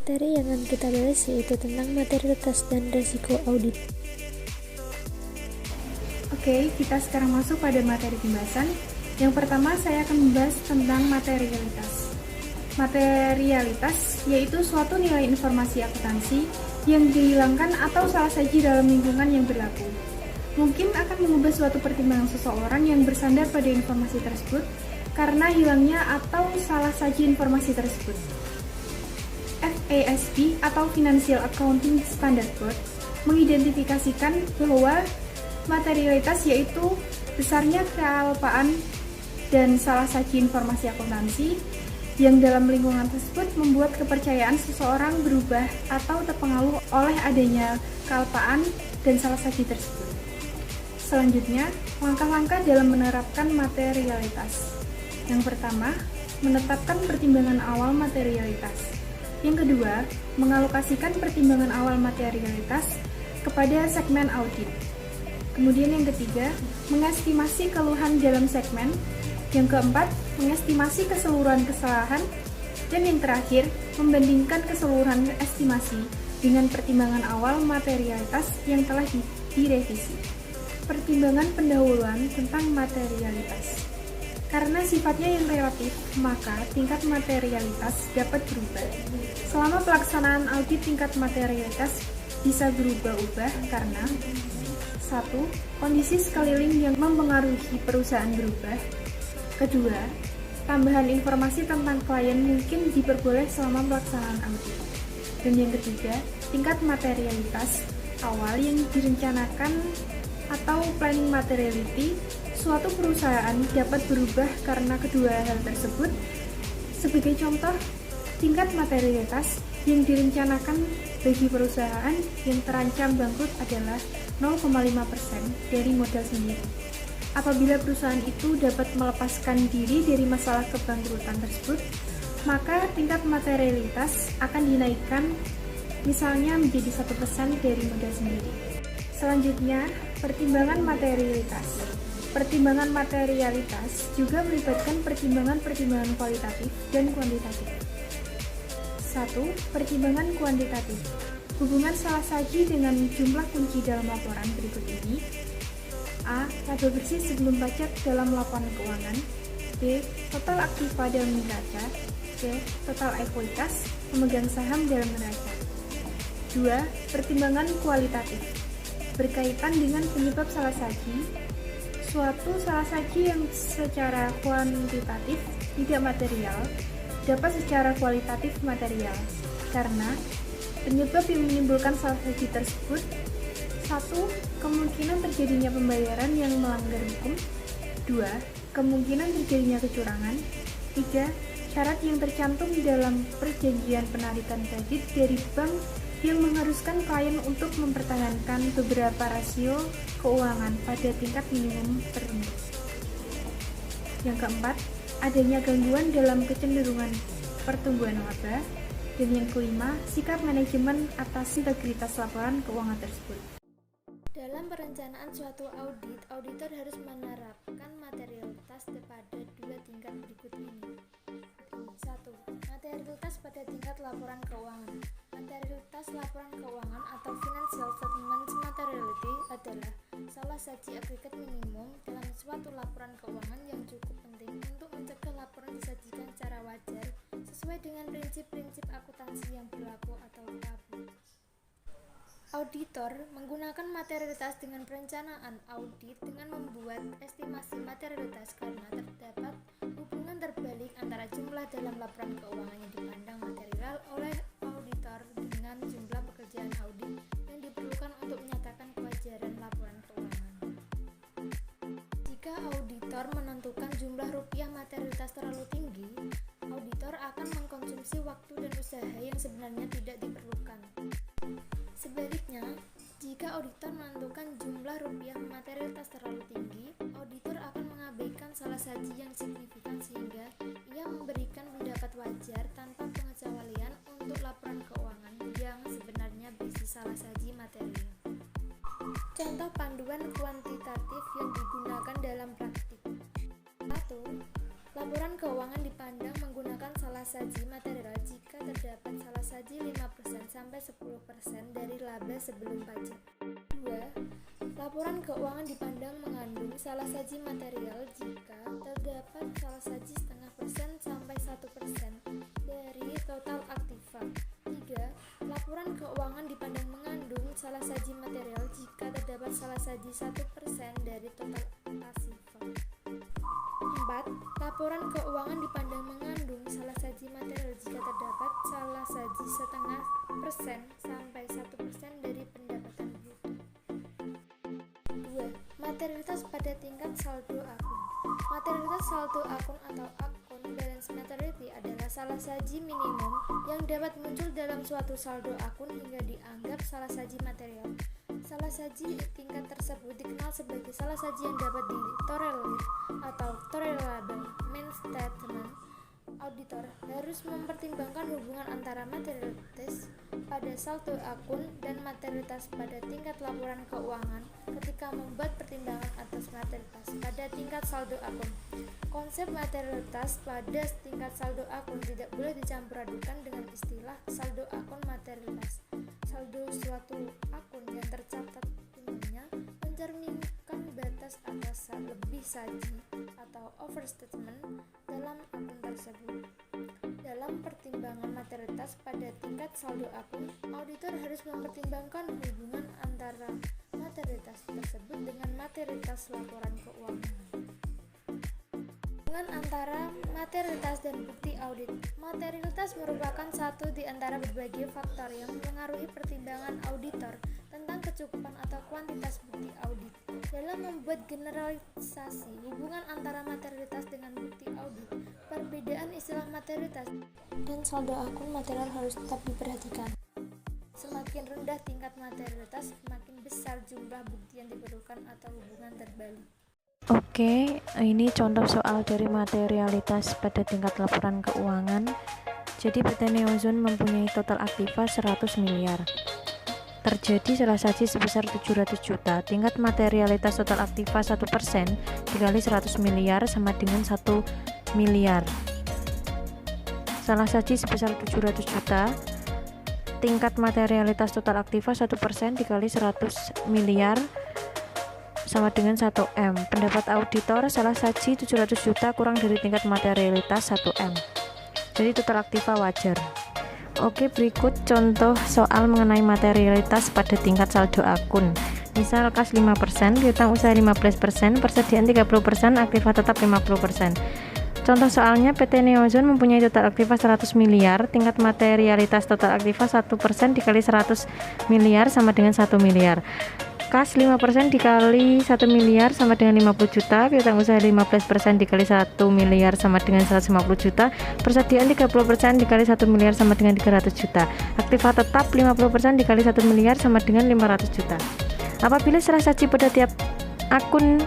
Materi yang akan kita bahas yaitu tentang materialitas dan resiko audit. Oke, kita sekarang masuk pada materi pembahasan. Yang pertama, saya akan membahas tentang materialitas. Materialitas yaitu suatu nilai informasi akuntansi yang dihilangkan atau salah saji dalam lingkungan yang berlaku. Mungkin akan mengubah suatu pertimbangan seseorang yang bersandar pada informasi tersebut karena hilangnya atau salah saji informasi tersebut. FASB atau Financial Accounting Standard Board mengidentifikasikan bahwa materialitas yaitu besarnya kealpaan dan salah saji informasi akuntansi yang dalam lingkungan tersebut membuat kepercayaan seseorang berubah atau terpengaruh oleh adanya kealpaan dan salah saji tersebut. Selanjutnya, langkah-langkah dalam menerapkan materialitas. Yang pertama, menetapkan pertimbangan awal materialitas. Yang kedua, mengalokasikan pertimbangan awal materialitas kepada segmen audit. Kemudian yang ketiga, mengestimasi keluhan dalam segmen. Yang keempat, mengestimasi keseluruhan kesalahan. Dan yang terakhir, membandingkan keseluruhan estimasi dengan pertimbangan awal materialitas yang telah direvisi. Pertimbangan pendahuluan tentang materialitas. Karena sifatnya yang relatif, maka tingkat materialitas dapat berubah. Selama pelaksanaan audit, tingkat materialitas bisa berubah-ubah karena 1. Kondisi sekeliling yang mempengaruhi perusahaan berubah. Kedua, tambahan informasi tentang klien mungkin diperboleh selama pelaksanaan audit. Dan yang ketiga, tingkat materialitas awal yang direncanakan atau planning materiality suatu perusahaan dapat berubah karena kedua hal tersebut. Sebagai contoh, tingkat materialitas yang direncanakan bagi perusahaan yang terancam bangkrut adalah 0,5% dari modal sendiri. Apabila perusahaan itu dapat melepaskan diri dari masalah kebangkrutan tersebut, maka tingkat materialitas akan dinaikkan misalnya menjadi 1% dari modal sendiri. Selanjutnya, pertimbangan materialitas. Pertimbangan materialitas juga melibatkan pertimbangan-pertimbangan kualitatif dan kuantitatif. 1. Pertimbangan kuantitatif. Hubungan salah saji dengan jumlah kunci dalam laporan berikut ini. A. Laba bersih sebelum pajak dalam laporan keuangan. B. Total aktiva dalam neraca. C. Total ekuitas pemegang saham dalam neraca. 2. Pertimbangan kualitatif. Berkaitan dengan penyebab salah saji. Suatu salah saji yang secara kuantitatif tidak material dapat secara kualitatif material karena penyebab yang menimbulkan salah saji tersebut. 1. Kemungkinan terjadinya pembayaran yang melanggar hukum. 2. Kemungkinan terjadinya kecurangan. 3. Syarat yang tercantum di dalam perjanjian penarikan kredit dari bank yang mengharuskan klien untuk mempertahankan beberapa rasio keuangan pada tingkat minimum tertentu. Yang keempat, adanya gangguan dalam kecenderungan pertumbuhan laba. Dan yang kelima, sikap manajemen atas integritas laporan keuangan tersebut. Dalam perencanaan suatu audit, auditor harus menerapkan materialitas pada dua tingkat berikut ini. 1. Materialitas pada tingkat laporan keuangan. Materialitas laporan keuangan atau financial statement materiality adalah salah saji agregat minimum dalam suatu laporan keuangan yang cukup penting untuk mencegah laporan disajikan secara wajar sesuai dengan prinsip-prinsip akuntansi yang berlaku atau tabu. Auditor menggunakan materialitas dengan perencanaan audit dengan membuat estimasi materialitas karena terdapat hubungan terbalik antara jumlah dalam laporan keuangan yang dipandang material oleh auditor dengan jumlah pekerjaan audit yang diperlukan untuk menyatakan kewajaran laporan keuangan. Jika auditor menentukan jumlah rupiah materialitas terlalu tinggi, auditor akan mengkonsumsi waktu dan usaha yang sebenarnya tidak diperlukan. Sebaliknya, jika auditor menentukan jumlah rupiah materialitas terlalu tinggi, auditor akan mengabaikan salah saji yang signifikan sehingga ia memberikan pendapat wajar tanpa pengecualian untuk laporan keuangan yang sebenarnya berisi salah saji material. Contoh panduan kuantitatif yang digunakan dalam praktik. 1. Laporan keuangan dipandang menggunakan salah salah saji material jika terdapat salah saji 5% sampai 10% dari laba sebelum pajak. 2. Laporan keuangan dipandang mengandung salah saji material jika terdapat salah saji 0,5% sampai 1% dari total aktiva. 3. Laporan keuangan dipandang mengandung salah saji material jika terdapat salah saji 1% dari total pasiva. 4. Laporan keuangan dipandang mengandung salah saji material jika terdapat salah saji 0,5% sampai 1% dari pendapatan bruto. 2. Materialitas pada tingkat saldo akun. Materialitas saldo akun atau akun balance materiality adalah salah saji minimum yang dapat muncul dalam suatu saldo akun hingga dianggap salah saji material. Salah saji tingkat tersebut dikenal sebagai salah saji yang dapat ditolerir atau tolerable. Main statement auditor harus mempertimbangkan hubungan antara materialitas pada saldo akun dan materialitas pada tingkat laporan keuangan ketika membuat pertimbangan atas materialitas pada tingkat saldo akun. Konsep materialitas pada tingkat saldo akun tidak boleh dicampur adukan dengan istilah saldo akun materialitas. Saldo suatu akun yang tercatat jumlahnya mencerminkan batas atas lebih saji atau overstatement dalam akun tersebut. Dalam pertimbangan materialitas pada tingkat saldo akun, auditor harus mempertimbangkan hubungan antara materialitas tersebut dengan materialitas laporan keuangan. Hubungan antara materialitas dan bukti audit. Materialitas merupakan satu di antara berbagai faktor yang mengaruhi pertimbangan auditor tentang kecukupan atau kuantitas bukti audit. Dalam membuat generalisasi hubungan antara materialitas dengan bukti audit, perbedaan istilah materialitas dan saldo akun material harus tetap diperhatikan. Semakin rendah tingkat materialitas, semakin besar jumlah bukti yang diperlukan atau hubungan terbalik. Oke, ini contoh soal dari materialitas pada tingkat laporan keuangan. Jadi PT Neozone mempunyai total aktiva 100 miliar. Terjadi salah saji sebesar 700 juta. Tingkat materialitas total aktiva 1% dikali 100 miliar sama dengan 1 miliar. Salah saji sebesar 700 juta. Tingkat materialitas total aktiva 1% dikali 100 miliar sama dengan 1M. Pendapat auditor, salah saji 700 juta kurang dari tingkat materialitas 1M. Jadi total aktiva wajar. Oke, berikut contoh soal mengenai materialitas pada tingkat saldo akun. Misal kas 5%, piutang usaha 15%, persediaan 30%, aktiva tetap 50%. Contoh soalnya, PT Neozone mempunyai total aktiva 100 miliar, tingkat materialitas total aktiva 1% dikali 100 miliar sama dengan 1 miliar. Kas 5% dikali 1 miliar sama dengan 50 juta, piutang usaha 15% dikali 1 miliar sama dengan 150 juta, persediaan 30% dikali 1 miliar sama dengan 300 juta, aktiva tetap 50% dikali 1 miliar sama dengan 500 juta. Apabila salah saji pada tiap akun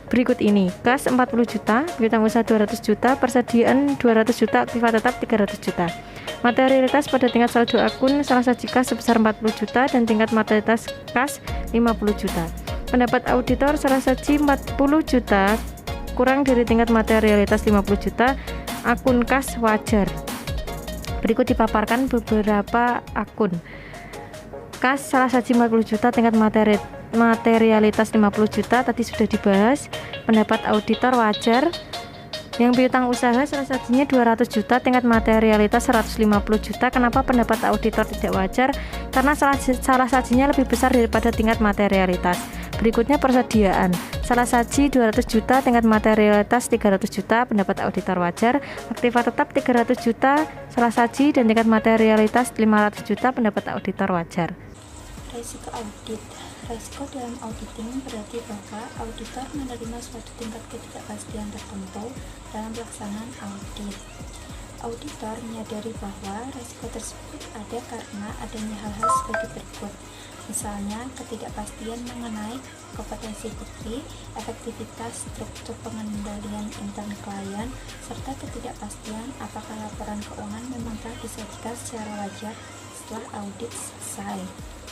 berikut ini: kas 40 juta, piutang usaha 200 juta, persediaan 200 juta, aktiva tetap 300 juta. Materialitas pada tingkat saldo akun, salah saji kas sebesar 40 juta dan tingkat materialitas kas 50 juta. Pendapat auditor, salah saji 40 juta kurang dari tingkat materialitas 50 juta, akun kas wajar. Berikut dipaparkan beberapa akun. Kas salah saji 40 juta, tingkat materialitas 50 juta tadi sudah dibahas. Pendapat auditor wajar. Yang piutang usaha salah sajinya 200 juta, tingkat materialitas 150 juta. Kenapa pendapat auditor tidak wajar? Karena salah sajinya lebih besar daripada tingkat materialitas. Berikutnya persediaan. Salah saji 200 juta, tingkat materialitas 300 juta, pendapat auditor wajar. Aktiva tetap 300 juta, salah saji dan tingkat materialitas 500 juta, pendapat auditor wajar. Risiko audit. Risiko dalam auditing berarti bahwa auditor menerima suatu tingkat ketidakpastian tertentu dalam pelaksanaan audit. Auditor menyadari bahwa risiko tersebut ada karena adanya hal-hal sebagai berikut. Misalnya, ketidakpastian mengenai kompetensi bukti, efektivitas struktur pengendalian intern klien, serta ketidakpastian apakah laporan keuangan memang telah disajikan secara wajar setelah audit selesai.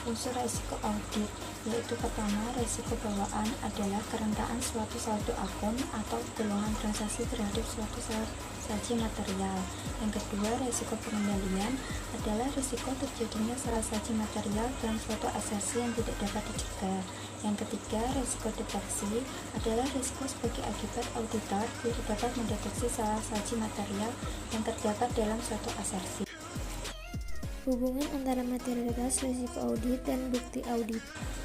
Unsur risiko audit. yaitu pertama, resiko bawaan adalah kerentanan suatu saldo akun atau golongan transaksi terhadap suatu saji material. Yang kedua, resiko pengendalian adalah resiko terjadinya salah saji material dalam suatu asersi yang tidak dapat dicegah. Yang ketiga, resiko deteksi adalah resiko sebagai akibat auditor tidak dapat mendeteksi salah saji material yang terdapat dalam suatu asersi. Hubungan antara materialitas, risiko audit, dan bukti audit.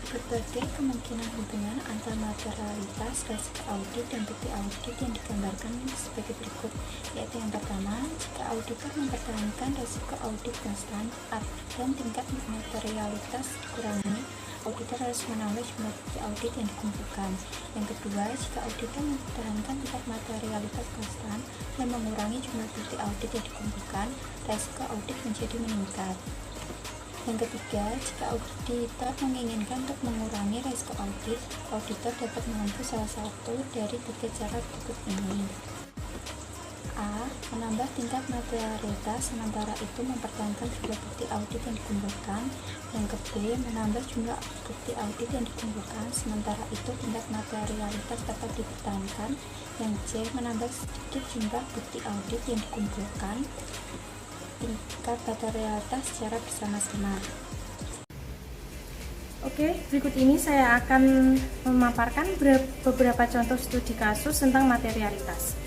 Berbagai kemungkinan hubungan antara materialitas, resiko audit, dan bukti audit yang digambarkan sebagai berikut, yaitu yang pertama, jika auditor mempertahankan resiko audit konstan dan tingkat materialitas dikurangi, auditor harus menambah jumlah bukti audit yang dikumpulkan. Yang kedua, jika auditor mempertahankan tingkat materialitas konstan dan mengurangi jumlah bukti audit yang dikumpulkan, resiko audit menjadi meningkat. Yang ketiga, jika auditor menginginkan untuk mengurangi resiko audit, auditor dapat menempuh salah satu dari tiga cara berikut ini. A. Menambah tingkat materialitas, sementara itu mempertahankan jumlah bukti audit yang dikumpulkan. Yang ke B. Menambah jumlah bukti audit yang dikumpulkan, sementara itu tingkat materialitas dapat dipertahankan. Yang C. Menambah sedikit jumlah bukti audit yang dikumpulkan, tingkat materialitas secara bersama-sama. Oke, berikut ini saya akan memaparkan beberapa contoh studi kasus tentang materialitas.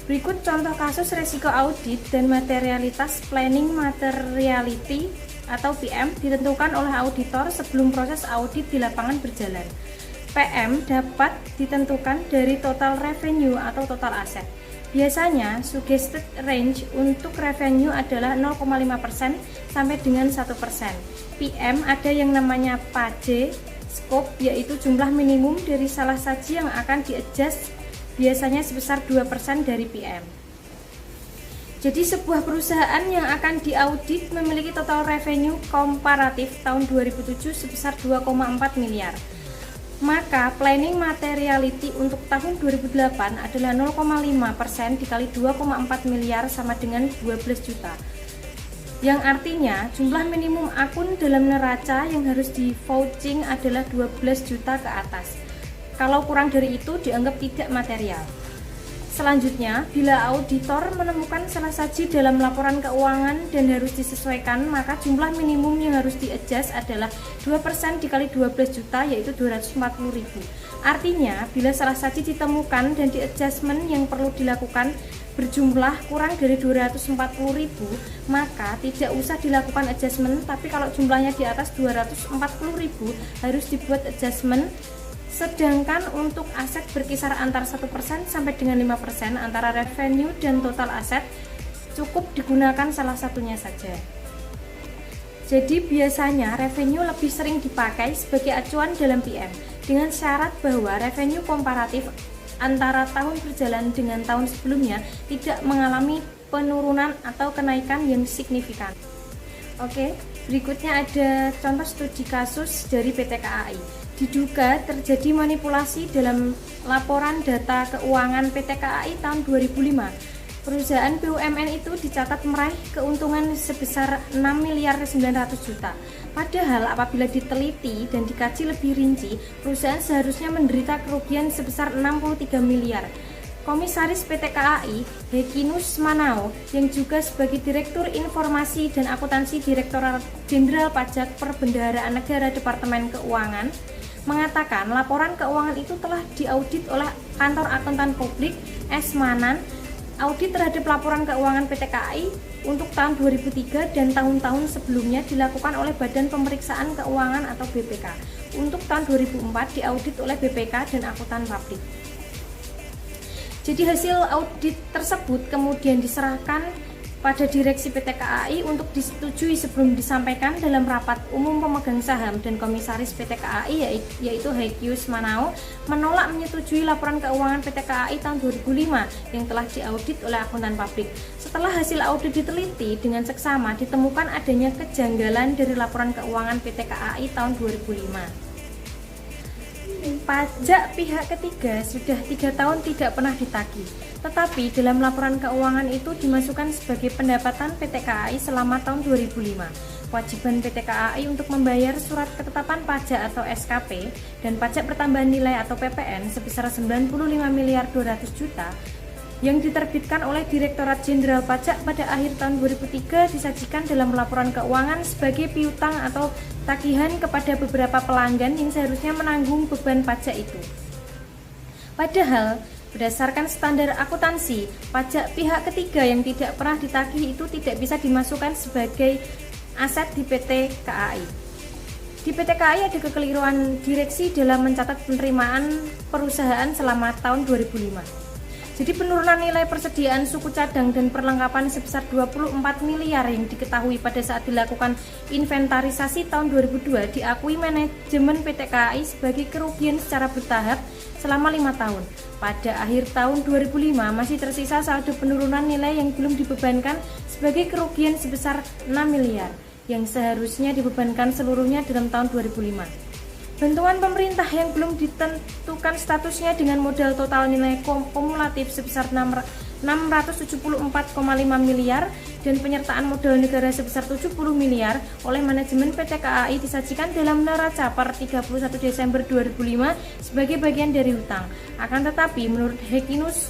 Berikut contoh kasus resiko audit dan materialitas planning materiality atau PM ditentukan oleh auditor sebelum proses audit di lapangan berjalan. PM dapat ditentukan dari total revenue atau total aset. Biasanya, suggested range untuk revenue adalah 0,5% sampai dengan 1%. PM ada yang namanya PAJ, scope, yaitu jumlah minimum dari salah saji yang akan di-adjust, biasanya sebesar 2% dari PM. Jadi sebuah perusahaan yang akan diaudit memiliki total revenue komparatif tahun 2007 sebesar 2,4 miliar. Maka planning materiality untuk tahun 2008 adalah 0,5% dikali 2,4 miliar sama dengan 12 juta. Yang artinya jumlah minimum akun dalam neraca yang harus di vouching adalah 12 juta ke atas. Kalau kurang dari itu dianggap tidak material. Selanjutnya, bila auditor menemukan salah saji dalam laporan keuangan dan harus disesuaikan, maka jumlah minimum yang harus di-adjust adalah 2% dikali 12 juta, yaitu 240.000. Artinya, bila salah saji ditemukan dan di-adjustment yang perlu dilakukan berjumlah kurang dari 240.000, maka tidak usah dilakukan adjustment, tapi kalau jumlahnya di atas 240.000 harus dibuat adjustment. Sedangkan untuk aset berkisar antara 1% sampai dengan 5% antara revenue dan total aset, cukup digunakan salah satunya saja. Jadi biasanya revenue lebih sering dipakai sebagai acuan dalam PM dengan syarat bahwa revenue komparatif antara tahun berjalan dengan tahun sebelumnya tidak mengalami penurunan atau kenaikan yang signifikan. Oke, berikutnya ada contoh studi kasus dari PT KAI. Diduga terjadi manipulasi dalam laporan data keuangan PT KAI tahun 2005. Perusahaan BUMN itu dicatat meraih keuntungan sebesar 6 miliar 900 juta. Padahal apabila diteliti dan dikaji lebih rinci, perusahaan seharusnya menderita kerugian sebesar 63 miliar. Komisaris PT KAI, Hekinus Manao, yang juga sebagai Direktur Informasi dan Akuntansi Direktorat Jenderal Pajak Perbendaharaan Negara Departemen Keuangan, mengatakan laporan keuangan itu telah diaudit oleh Kantor Akuntan Publik S. Manan. Audit terhadap laporan keuangan PT KAI untuk tahun 2003 dan tahun-tahun sebelumnya dilakukan oleh Badan Pemeriksaan Keuangan atau BPK. Untuk tahun 2004 diaudit oleh BPK dan Akuntan Publik. Jadi hasil audit tersebut kemudian diserahkan pada direksi PT KAI untuk disetujui sebelum disampaikan dalam rapat umum pemegang saham, dan komisaris PT KAI yaitu Hekinus Manao menolak menyetujui laporan keuangan PT KAI tahun 2005 yang telah diaudit oleh akuntan publik. Setelah hasil audit diteliti dengan seksama, ditemukan adanya kejanggalan dari laporan keuangan PT KAI tahun 2005. Pajak pihak ketiga sudah 3 tahun tidak pernah ditagih, tetapi dalam laporan keuangan itu dimasukkan sebagai pendapatan PT KAI selama tahun 2005. Kewajiban PT KAI untuk membayar surat ketetapan pajak atau SKP dan pajak pertambahan nilai atau PPN sebesar 95 miliar 200 juta yang diterbitkan oleh Direktorat Jenderal Pajak pada akhir tahun 2003 disajikan dalam laporan keuangan sebagai piutang atau tagihan kepada beberapa pelanggan yang seharusnya menanggung beban pajak itu. Padahal, berdasarkan standar akuntansi, pajak pihak ketiga yang tidak pernah ditagih itu tidak bisa dimasukkan sebagai aset di PT KAI. Di PT KAI ada kekeliruan direksi dalam mencatat penerimaan perusahaan selama tahun 2005. Jadi penurunan nilai persediaan suku cadang dan perlengkapan sebesar 24 miliar yang diketahui pada saat dilakukan inventarisasi tahun 2002 diakui manajemen PT KAI sebagai kerugian secara bertahap selama 5 tahun. Pada akhir tahun 2005 masih tersisa saldo penurunan nilai yang belum dibebankan sebagai kerugian sebesar 6 miliar yang seharusnya dibebankan seluruhnya dalam tahun 2005. Bantuan pemerintah yang belum ditentukan statusnya dengan modal total nilai kumulatif sebesar 674,5 miliar dan penyertaan modal negara sebesar 70 miliar oleh manajemen PT KAI disajikan dalam neraca per 31 Desember 2005 sebagai bagian dari hutang. Akan tetapi menurut Hekinus,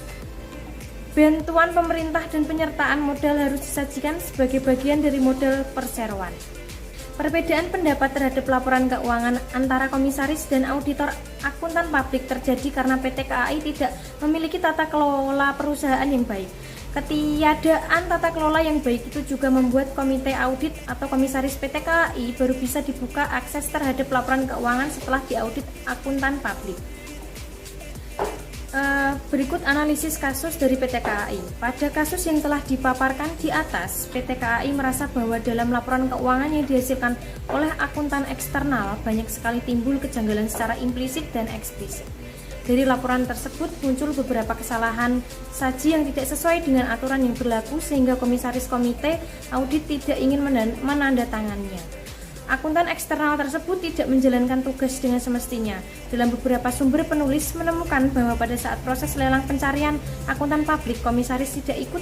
bantuan pemerintah dan penyertaan modal harus disajikan sebagai bagian dari modal perseroan. Perbedaan pendapat terhadap laporan keuangan antara komisaris dan auditor akuntan publik terjadi karena PT KAI tidak memiliki tata kelola perusahaan yang baik. Ketiadaan tata kelola yang baik itu juga membuat komite audit atau komisaris PT KAI baru bisa dibuka akses terhadap laporan keuangan setelah diaudit akuntan publik. Berikut analisis kasus dari PT KAI. Pada kasus yang telah dipaparkan di atas, PT KAI merasa bahwa dalam laporan keuangan yang dihasilkan oleh akuntan eksternal banyak sekali timbul kejanggalan secara implisit dan eksplisit. Dari laporan tersebut muncul beberapa kesalahan saji yang tidak sesuai dengan aturan yang berlaku sehingga komisaris komite audit tidak ingin menandatanganinya. Akuntan eksternal tersebut tidak menjalankan tugas dengan semestinya. Dalam beberapa sumber penulis menemukan bahwa pada saat proses lelang pencarian akuntan publik, komisaris tidak ikut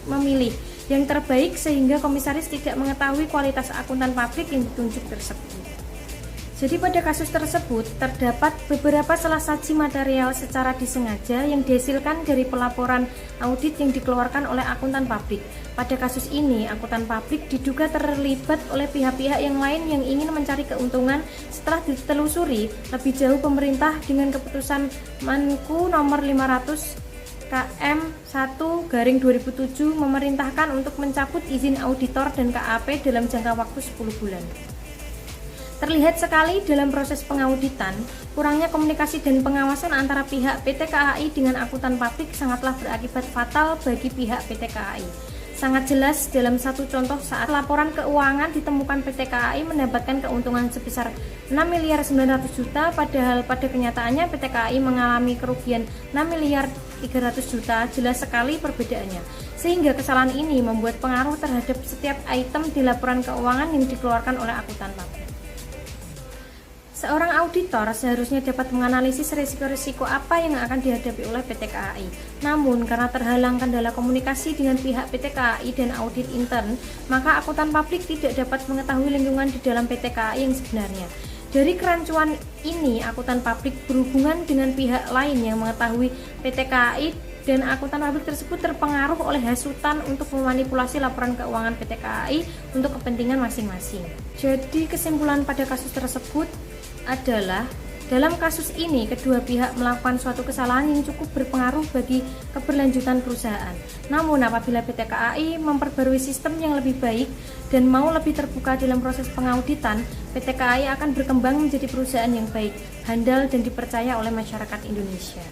memilih yang terbaik sehingga komisaris tidak mengetahui kualitas akuntan publik yang ditunjuk tersebut. Jadi pada kasus tersebut terdapat beberapa salah saji material secara disengaja yang dihasilkan dari pelaporan audit yang dikeluarkan oleh akuntan publik. Pada kasus ini, akuntan publik diduga terlibat oleh pihak-pihak yang lain yang ingin mencari keuntungan setelah ditelusuri lebih jauh pemerintah dengan keputusan Menku nomor 500 KM 1/2007 memerintahkan untuk mencabut izin auditor dan KAP dalam jangka waktu 10 bulan. Terlihat sekali dalam proses pengauditan, kurangnya komunikasi dan pengawasan antara pihak PT KAI dengan akuntan publik sangatlah berakibat fatal bagi pihak PT KAI. Sangat jelas dalam satu contoh saat laporan keuangan ditemukan PT KAI mendapatkan keuntungan sebesar 6 miliar 900 juta, padahal pada kenyataannya PT KAI mengalami kerugian 6 miliar 300 juta. Jelas sekali perbedaannya. Sehingga kesalahan ini membuat pengaruh terhadap setiap item di laporan keuangan yang dikeluarkan oleh akuntan publik. Seorang auditor seharusnya dapat menganalisis risiko-risiko apa yang akan dihadapi oleh PT KAI. Namun, karena terhalang kendala komunikasi dengan pihak PT KAI dan audit intern, maka akuntan publik tidak dapat mengetahui lingkungan di dalam PT KAI yang sebenarnya. Dari kerancuan ini, akuntan publik berhubungan dengan pihak lain yang mengetahui PT KAI dan akuntan publik tersebut terpengaruh oleh hasutan untuk memanipulasi laporan keuangan PT KAI untuk kepentingan masing-masing. Jadi kesimpulan pada kasus tersebut adalah dalam kasus ini kedua pihak melakukan suatu kesalahan yang cukup berpengaruh bagi keberlanjutan perusahaan. Namun apabila PT KAI memperbarui sistem yang lebih baik dan mau lebih terbuka dalam proses pengauditan, PT KAI akan berkembang menjadi perusahaan yang baik, handal dan dipercaya oleh masyarakat Indonesia.